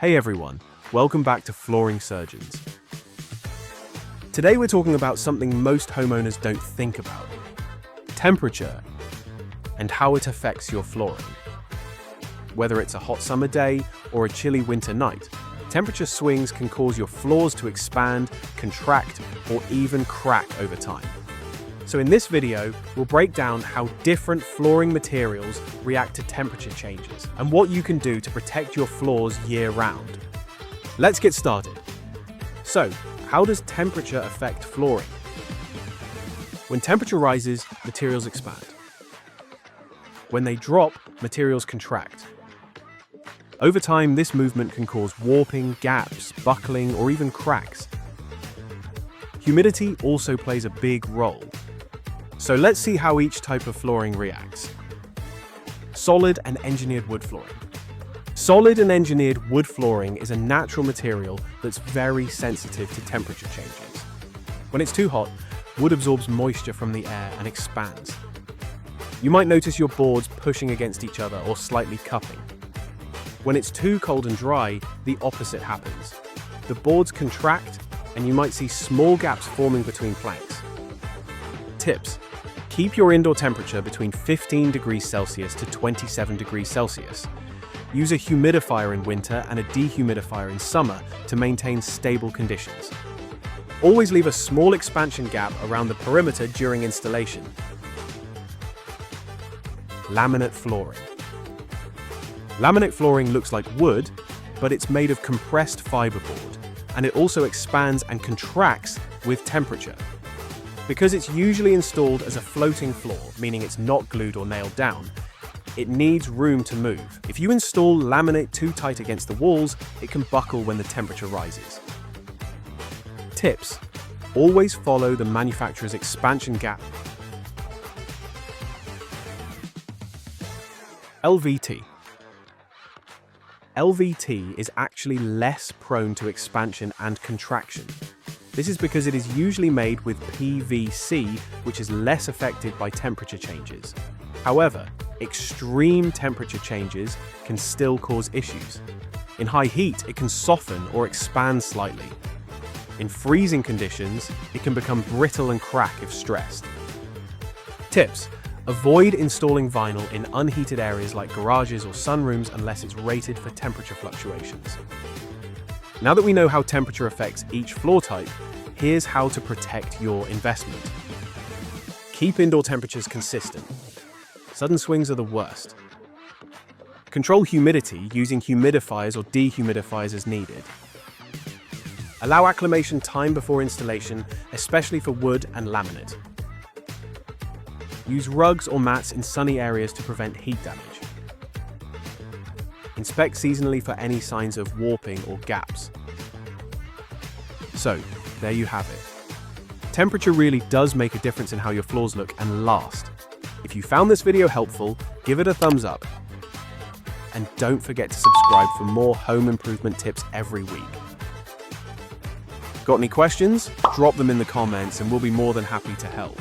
Hey everyone, welcome back to Flooring Surgeons. Today we're talking about something most homeowners don't think about: temperature and how it affects your flooring. Whether it's a hot summer day or a chilly winter night, temperature swings can cause your floors to expand, contract, or even crack over time. So in this video, we'll break down how different flooring materials react to temperature changes and what you can do to protect your floors year-round. Let's get started. So, how does temperature affect flooring? When temperature rises, materials expand. When they drop, materials contract. Over time, this movement can cause warping, gaps, buckling, or even cracks. Humidity also plays a big role. So let's see how each type of flooring reacts. Solid and engineered wood flooring. Solid and engineered wood flooring is a natural material that's very sensitive to temperature changes. When it's too hot, wood absorbs moisture from the air and expands. You might notice your boards pushing against each other or slightly cupping. When it's too cold and dry, the opposite happens. The boards contract, and you might see small gaps forming between planks. Tips: keep your indoor temperature between 15 degrees Celsius to 27 degrees Celsius. Use a humidifier in winter and a dehumidifier in summer to maintain stable conditions. Always leave a small expansion gap around the perimeter during installation. Laminate flooring. Laminate flooring looks like wood, but it's made of compressed fiberboard, and it also expands and contracts with temperature. Because it's usually installed as a floating floor, meaning it's not glued or nailed down, it needs room to move. If you install laminate too tight against the walls, it can buckle when the temperature rises. Tips: always follow the manufacturer's expansion gap. LVT. LVT is actually less prone to expansion and contraction. This is because it is usually made with PVC, which is less affected by temperature changes. However, extreme temperature changes can still cause issues. In high heat, it can soften or expand slightly. In freezing conditions, it can become brittle and crack if stressed. Tips: avoid installing vinyl in unheated areas like garages or sunrooms unless it's rated for temperature fluctuations. Now that we know how temperature affects each floor type, here's how to protect your investment. Keep indoor temperatures consistent. Sudden swings are the worst. Control humidity using humidifiers or dehumidifiers as needed. Allow acclimation time before installation, especially for wood and laminate. Use rugs or mats in sunny areas to prevent heat damage. Inspect seasonally for any signs of warping or gaps. So, there you have it. Temperature really does make a difference in how your floors look and last. If you found this video helpful, give it a thumbs up. And don't forget to subscribe for more home improvement tips every week. Got any questions? Drop them in the comments and we'll be more than happy to help.